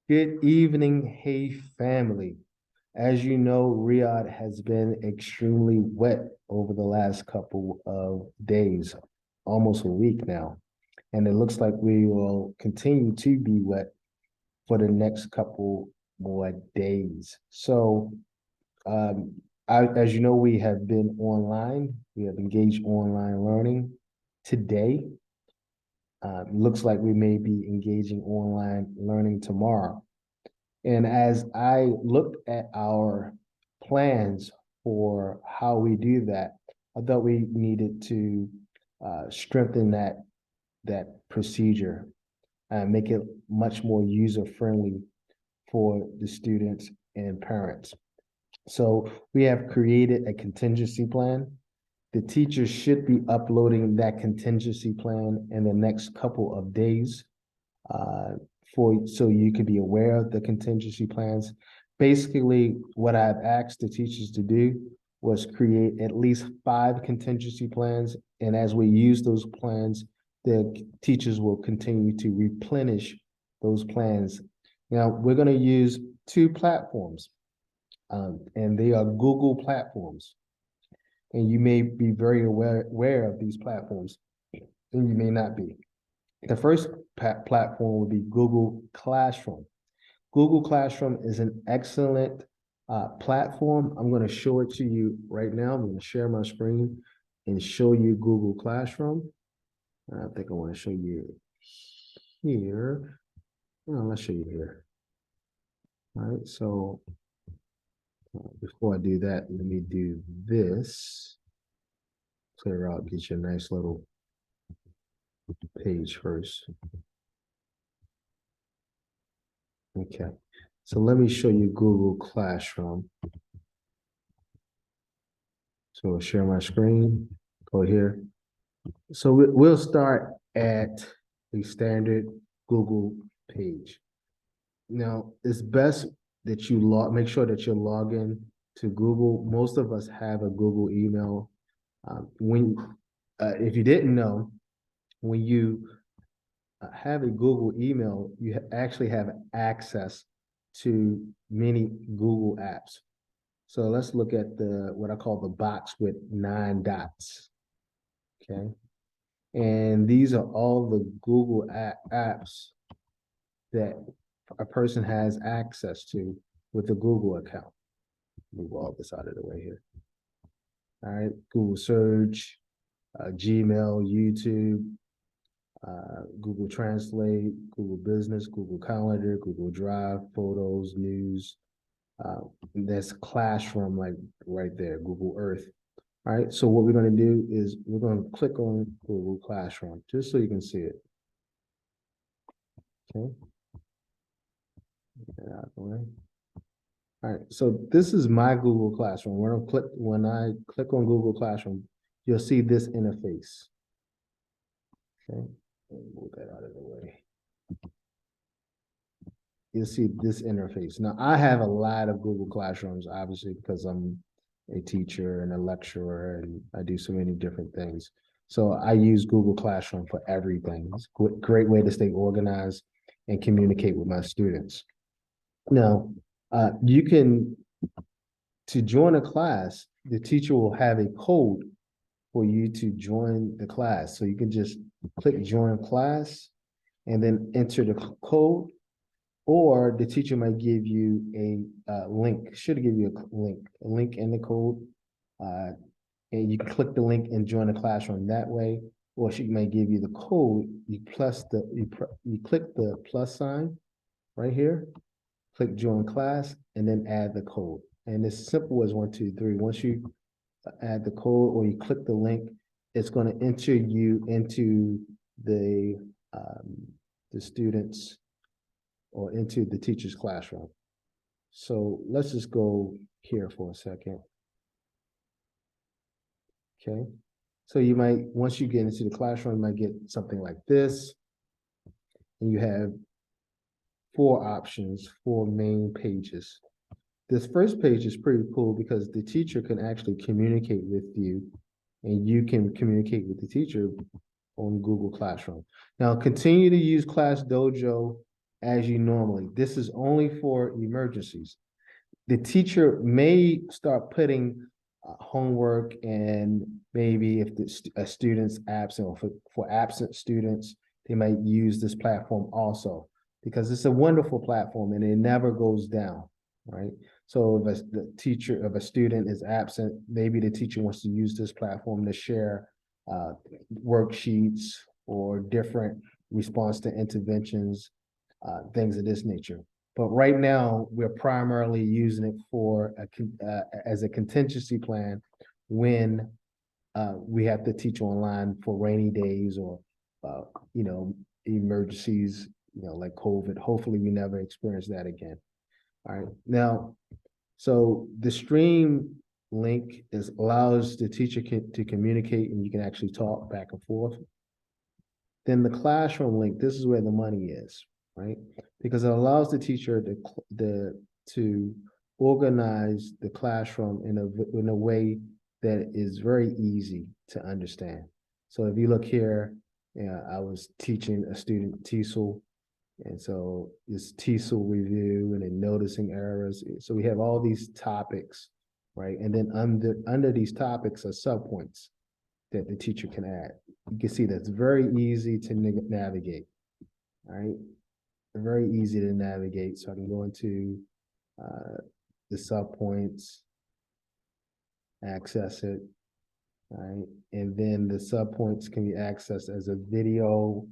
Good evening, hey family. As you know, Riyadh has been extremely wet over the last couple of days, almost a week now. And it looks like we will continue to be wet for the next couple more days. So, um, as you know, we have been online. We have engaged online learning today. Looks like we may be engaging online learning tomorrow. And as I looked at our plans for how we do that, I thought we needed to strengthen that procedure and make it much more user friendly for the students and parents. So we have created a contingency plan. The teachers should be uploading that contingency plan in the next couple of days uh, so you can be aware of the contingency plans. Basically, what I've asked the teachers to do was create at least 5 contingency plans, and as we use those plans, the teachers will continue to replenish those plans. Now, we're going to use 2 platforms, and they are Google platforms. And you may be very aware of these platforms, and you may not be. The first platform would be Google Classroom. Google Classroom is an excellent platform. I'm going to show it to you right now. I'm going to share my screen and show you Google Classroom. I think I want to show you here. Oh, let's show you here. All right, so before I do that, let me do this. Clear out, get you a nice little page first. Okay, so let me show you Google Classroom. So I'll share my screen, go here. So we'll start at a standard Google page. Now, it's best that you make sure that you're logged in to Google. Most of us have a Google email. If you didn't know, when you have a Google email, you actually have access to many Google apps. So let's look at what I call the box with 9 dots. Okay. And these are all the Google apps that a person has access to with the Google account. Move all this out of the way here. All right, Google Search, Gmail, YouTube, Google Translate, Google Business, Google Calendar, Google Drive, Photos, News. That's Classroom, like right there, Google Earth. All right, so what we're going to do is we're going to click on Google Classroom just so you can see it. Okay. Get that out of the way. All right, so this is my Google Classroom. When I click on Google Classroom, you'll see this interface. Okay, move that out of the way. You'll see this interface. Now, I have a lot of Google Classrooms, obviously, because I'm a teacher and a lecturer, and I do so many different things. So I use Google Classroom for everything. It's a great way to stay organized and communicate with my students. Now, to join a class, the teacher will have a code for you to join the class. So you can just click join class and then enter the code, or the teacher might give you a link, should give you a link in the code. And you can click the link and join the classroom that way, or she may give you the code, you click the plus sign right here, click join class, and then add the code. And it's simple as 1, 2, 3. Once you add the code or you click the link, it's going to enter you into the students or into the teacher's classroom. So let's just go here for a second. Okay. So you might, once you get into the classroom, you might get something like this. And you have 4 options, 4 main pages. This first page is pretty cool because the teacher can actually communicate with you and you can communicate with the teacher on Google Classroom. Now, continue to use Class Dojo as you normally. This is only for emergencies. The teacher may start putting homework, and maybe if a student's absent, or for absent students, they might use this platform also, because it's a wonderful platform and it never goes down, right? So if if a student is absent, maybe the teacher wants to use this platform to share worksheets or different response to interventions, things of this nature. But right now, we're primarily using it for as a contingency plan when we have to teach online for rainy days, or uh, you know, emergencies, like COVID. Hopefully, we never experience that again. All right. Now, so the stream link allows the teacher to communicate, and you can actually talk back and forth. Then the classroom link, this is where the money is, right? Because it allows the teacher to organize the classroom in a way that is very easy to understand. So if you look here, I was teaching a student TESOL, and so this TESOL review and then noticing errors. So we have all these topics, right? And then under these topics are subpoints that the teacher can add. You can see that's very easy to navigate, all right? Very easy to navigate. So I can go into the subpoints, access it, all right? And then the subpoints can be accessed as a video,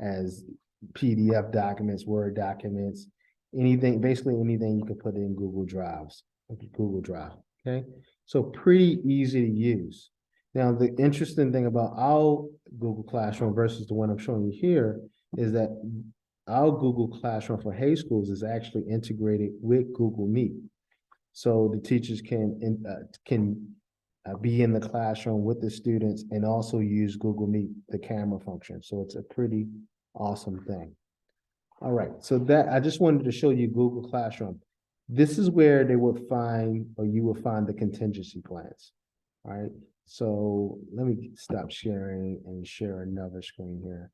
as PDF documents, Word documents, anything, basically anything you can put in Google Drives, Google Drive, okay? So pretty easy to use. Now, the interesting thing about our Google Classroom versus the one I'm showing you here is that our Google Classroom for HEI schools is actually integrated with Google Meet. So the teachers can be in the classroom with the students and also use Google Meet, the camera function. So it's a pretty awesome thing. All right, so that I just wanted to show you Google Classroom. This is where they would find, or you will find, the contingency plans. All right, so let me stop sharing and share another screen here.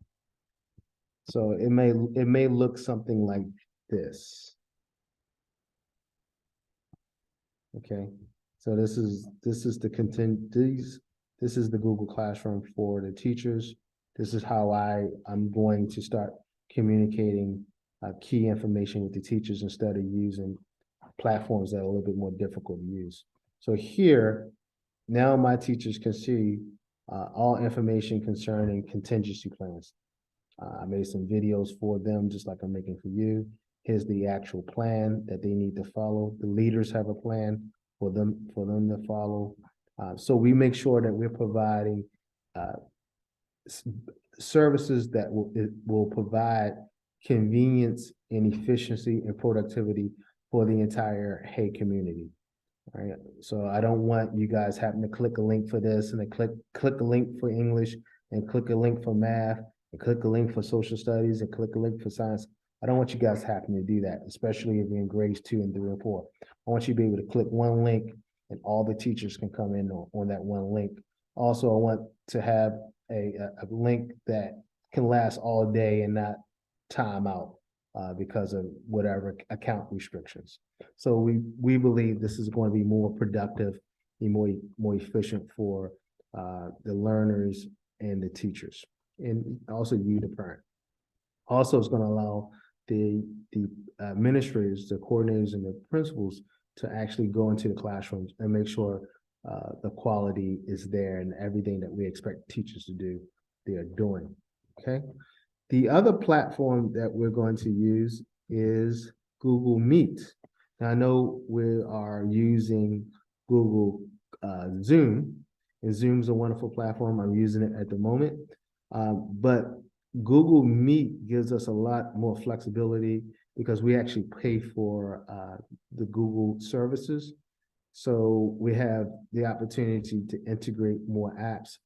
So it may look something like this. Okay, so this is the Google Classroom for the teachers. This is how I'm going to start communicating key information with the teachers instead of using platforms that are a little bit more difficult to use. So here, now my teachers can see all information concerning contingency plans. I made some videos for them, just like I'm making for you. Here's the actual plan that they need to follow. The leaders have a plan for them to follow. So we make sure that we're providing services that will provide convenience and efficiency and productivity for the entire HEI community. All right. So I don't want you guys having to click a link for this and then click a link for English and click a link for math and click a link for social studies and click a link for science. I don't want you guys having to do that, especially if you're in grades 2 and 3 and 4. I want you to be able to click one link and all the teachers can come in on that one link. Also, I want to have a link that can last all day and not time out because of whatever account restrictions. So we believe this is going to be more productive and more efficient for the learners and the teachers, and also you, the parent. Also, it's going to allow the administrators, the coordinators, and the principals to actually go into the classrooms and make sure the quality is there and everything that we expect teachers to do, they are doing. Okay. The other platform that we're going to use is Google Meet. Now, I know we are using Google Zoom, and Zoom's a wonderful platform. I'm using it at the moment. But Google Meet gives us a lot more flexibility because we actually pay for the Google services. So we have the opportunity to integrate more apps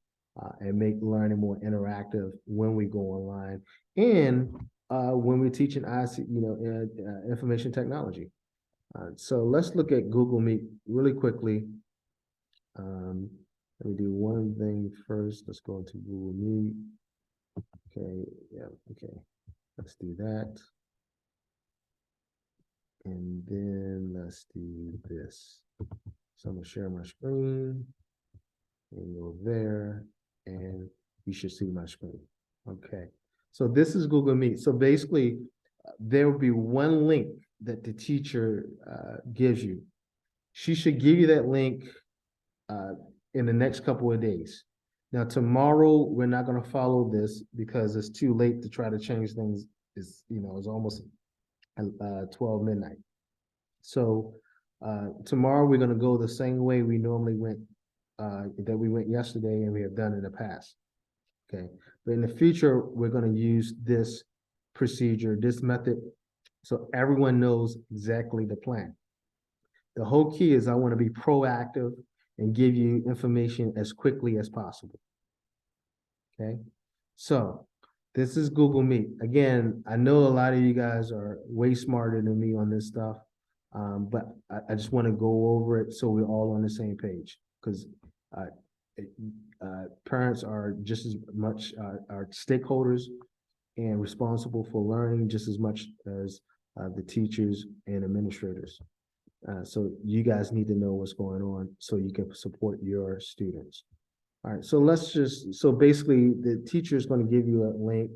and make learning more interactive when we go online and when we're teaching information technology. So let's look at Google Meet really quickly. Let me do one thing first. Let's go into Google Meet. Okay, yeah, okay. Let's do that. And then let's do this. So I'm gonna share my screen and go there, and you should see my screen. Okay. So this is Google Meet. So basically, there will be one link that the teacher gives you. She should give you that link uh, in the next couple of days. Now, tomorrow, we're not going to follow this because it's too late to try to change things. It's almost 12 midnight. So tomorrow, we're going to go the same way we normally went, that we went yesterday and we have done in the past. Okay. But in the future, we're going to use this procedure, this method, so everyone knows exactly the plan. The whole key is I want to be proactive and give you information as quickly as possible. Okay. So this is Google Meet. Again, I know a lot of you guys are way smarter than me on this stuff, but I just want to go over it so we're all on the same page because uh, parents are just as much are stakeholders and responsible for learning just as much as the teachers and administrators. So you guys need to know what's going on so you can support your students. All right, so basically the teacher is going to give you a link,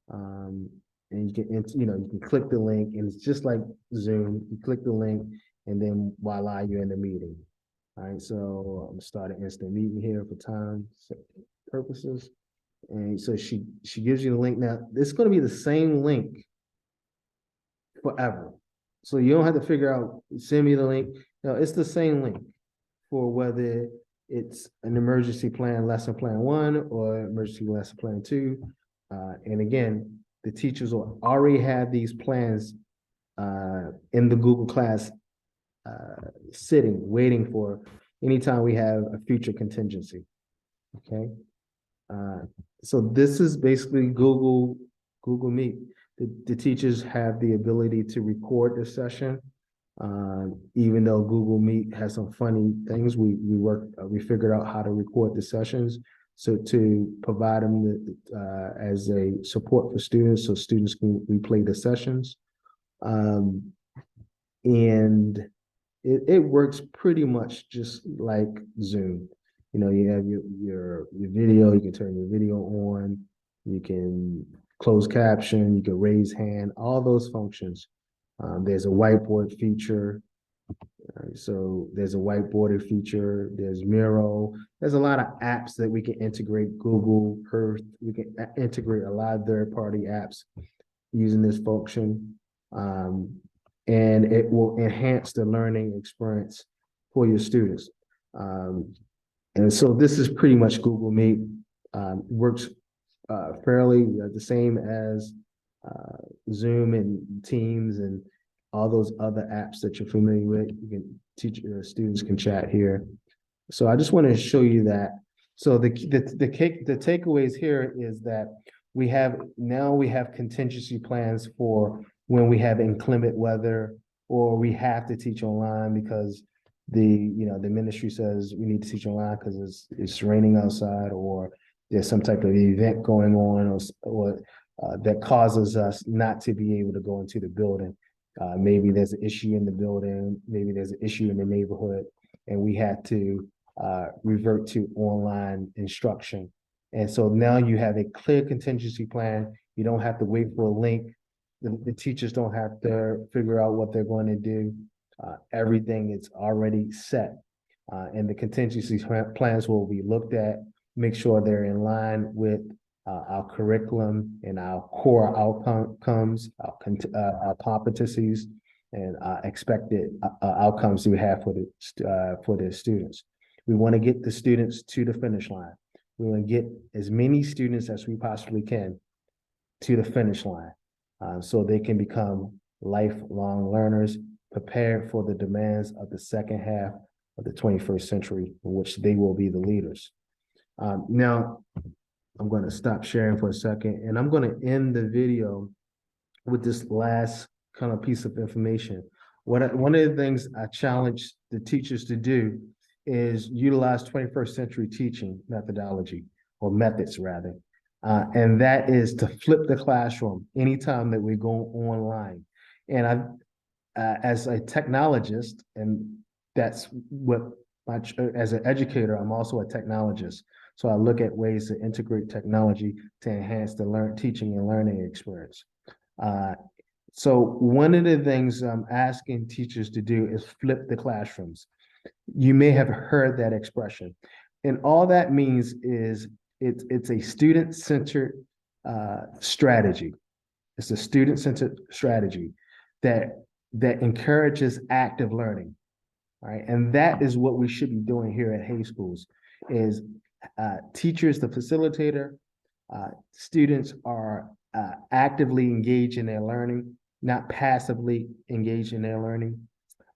and you can click the link and it's just like Zoom. You click the link and then voila, you're in the meeting. All right, so I'm starting instant meeting here for time purposes. And so she gives you the link. Now, it's going to be the same link forever. So you don't have to figure out, send me the link. No, it's the same link for whether it's an emergency plan, lesson plan 1 or emergency lesson plan 2. And again, the teachers will already have these plans in the Google Class sitting, waiting for anytime we have a future contingency. Okay. So this is basically Google Meet. The teachers have the ability to record the session. Even though Google Meet has some funny things, we figured out how to record the sessions. So to provide them as a support for students, so students can replay the sessions. And it works pretty much just like Zoom. You have your video, you can turn your video on, you can close caption, you can raise hand, all those functions. There's a whiteboard feature. So there's a whiteboarding feature, there's Miro. There's a lot of apps that we can integrate, Google, Earth. We can integrate a lot of third-party apps using this function. And it will enhance the learning experience for your students. And so this is pretty much Google Meet. Works fairly the same as Zoom and Teams and all those other apps that you're familiar with. You can teach students can chat here. So I just want to show you that. So the takeaways here is that we have contingency plans for when we have inclement weather or we have to teach online because the ministry says we need to teach online because it's raining outside or there's some type of event going on or that causes us not to be able to go into the building. Maybe there's an issue in the building, maybe there's an issue in the neighborhood, and we had to revert to online instruction. And so now you have a clear contingency plan. You don't have to wait for a link. The teachers don't have to figure out what they're going to do. Everything is already set. And the contingency plans will be looked at, make sure they're in line with our curriculum and our core outcomes, our competencies, and expected outcomes we have for the students. We want to get the students to the finish line. We want to get as many students as we possibly can to the finish line so they can become lifelong learners, prepared for the demands of the second half of the 21st century, in which they will be the leaders. Now, I'm going to stop sharing for a second, and I'm going to end the video with this last kind of piece of information. One of the things I challenge the teachers to do is utilize 21st century teaching methodology, or methods rather, and that is to flip the classroom anytime that we go online. And as a technologist, and that's what as an educator, I'm also a technologist. So I look at ways to integrate technology to enhance the teaching and learning experience. Uh, so one of the things I'm asking teachers to do is flip the classrooms. You may have heard that expression. And all that means is it's a student-centered strategy. It's a student-centered strategy that encourages active learning. All right. And that is what we should be doing here at HEI Schools is teachers, the facilitator, students are actively engaged in their learning, not passively engaged in their learning,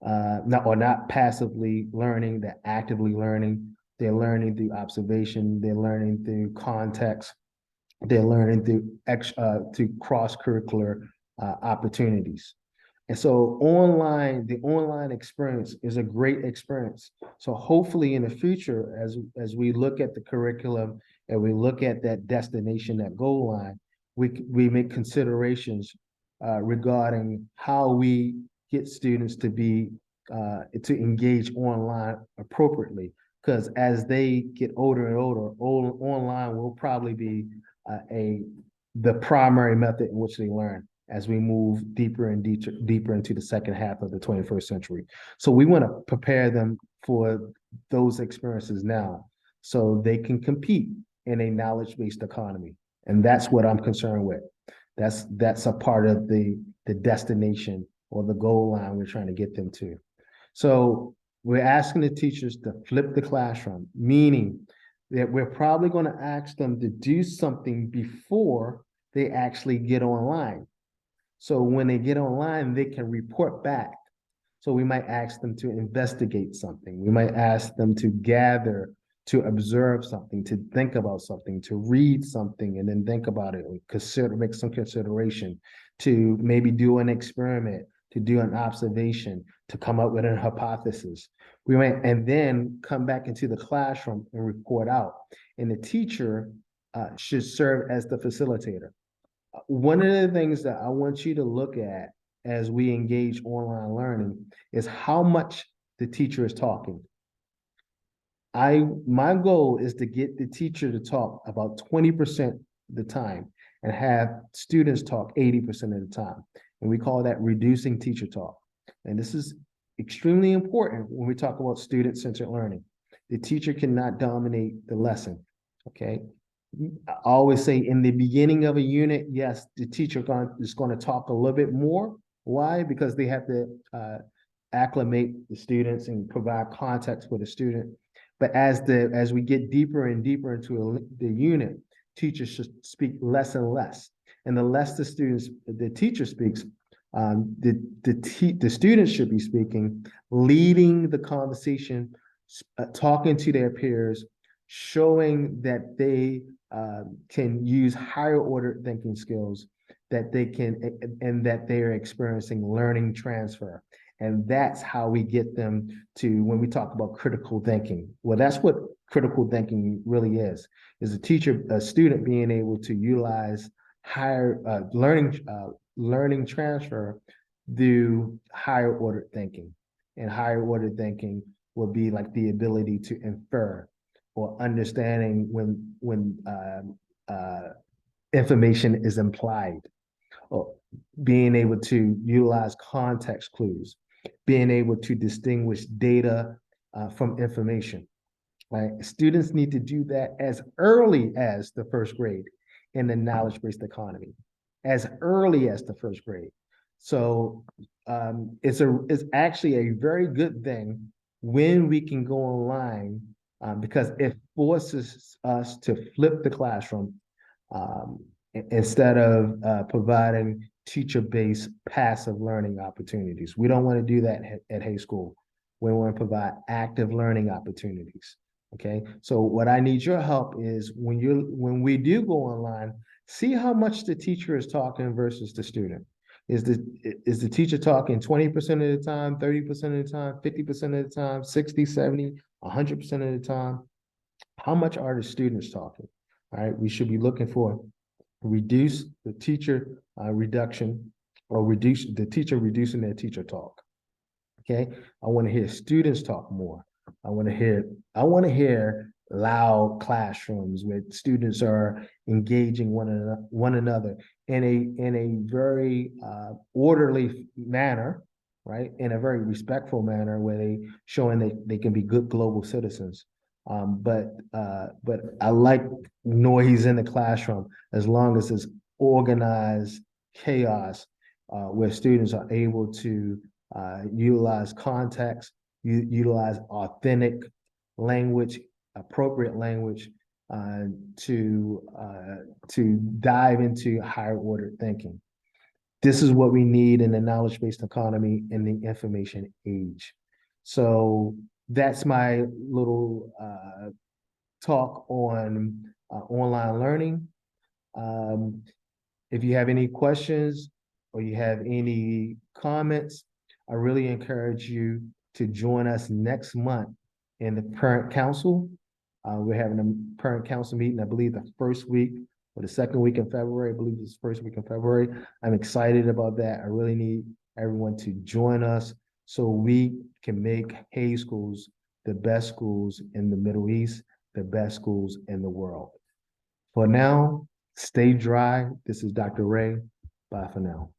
not passively learning, they're actively learning. They're learning through observation, they're learning through context, they're learning through cross-curricular opportunities. And so the online experience is a great experience. So hopefully in the future, as we look at the curriculum and we look at that destination, that goal line, we make considerations regarding how we get students to engage online appropriately. Because as they get older and older, online will probably be the primary method in which they learn as we move deeper and deeper into the second half of the 21st century. So we want to prepare them for those experiences now so they can compete in a knowledge-based economy. And that's what I'm concerned with. That's a part of the destination or the goal line we're trying to get them to. So we're asking the teachers to flip the classroom, meaning that we're probably going to ask them to do something before they actually get online. So when they get online, they can report back. So we might ask them to investigate something. We might ask them to gather, to observe something, to think about something, to read something, and then think about it and make some consideration, to maybe do an experiment, to do an observation, to come up with a hypothesis. We might, and then come back into the classroom and report out. And the teacher should serve as the facilitator. One of the things that I want you to look at as we engage online learning is how much the teacher is talking. My goal is to get the teacher to talk about 20% of the time and have students talk 80% of the time. And we call that reducing teacher talk. And this is extremely important when we talk about student-centered learning. The teacher cannot dominate the lesson, okay? I always say in the beginning of a unit, yes, the teacher is going to talk a little bit more. Why? Because they have to acclimate the students and provide context for the student. But as we get deeper and deeper into the unit, teachers should speak less and less. And the less the teacher speaks, the students should be speaking, leading the conversation, talking to their peers, showing that they can use higher order thinking skills, that they can, and that they are experiencing learning transfer. And that's how we get them to, when we talk about critical thinking. Well, that's what critical thinking really is a student being able to utilize higher learning transfer through higher order thinking. And higher order thinking will be like the ability to infer or understanding when information is implied, or being able to utilize context clues, being able to distinguish data from information. Right? Students need to do that as early as the first grade in the knowledge-based economy, as early as the first grade. So it's actually a very good thing when we can go online because it forces us to flip the classroom instead of providing teacher-based passive learning opportunities. We don't want to do that at HEI School. We want to provide active learning opportunities. Okay, so what I need your help is when we do go online, see how much the teacher is talking versus the student. Is the teacher talking 20% of the time, 30% of the time, 50% of the time, 60, 70, 100% of the time? How much are the students talking? All right, we should be looking for reduce the teacher reduction or the teacher reducing their teacher talk. Okay. I want to hear students talk more. I want to hear loud classrooms where students are engaging one another in a very orderly manner, right? In a very respectful manner where they showing they can be good global citizens. But I like noise in the classroom as long as it's organized chaos where students are able to utilize context, utilize authentic language, appropriate language uh, to uh, to dive into higher order thinking. This is what we need in the knowledge-based economy in the information age. So that's my little talk on online learning. Um, if you have any questions or you have any comments, I really encourage you to join us next month in the parent council. We're having a parent council meeting, I believe the first week or the second week in February. I believe it's the first week in February. I'm excited about that. I really need everyone to join us so we can make Hay schools the best schools in the Middle East, the best schools in the world. For now, stay dry. This is Dr. Ray. Bye for now.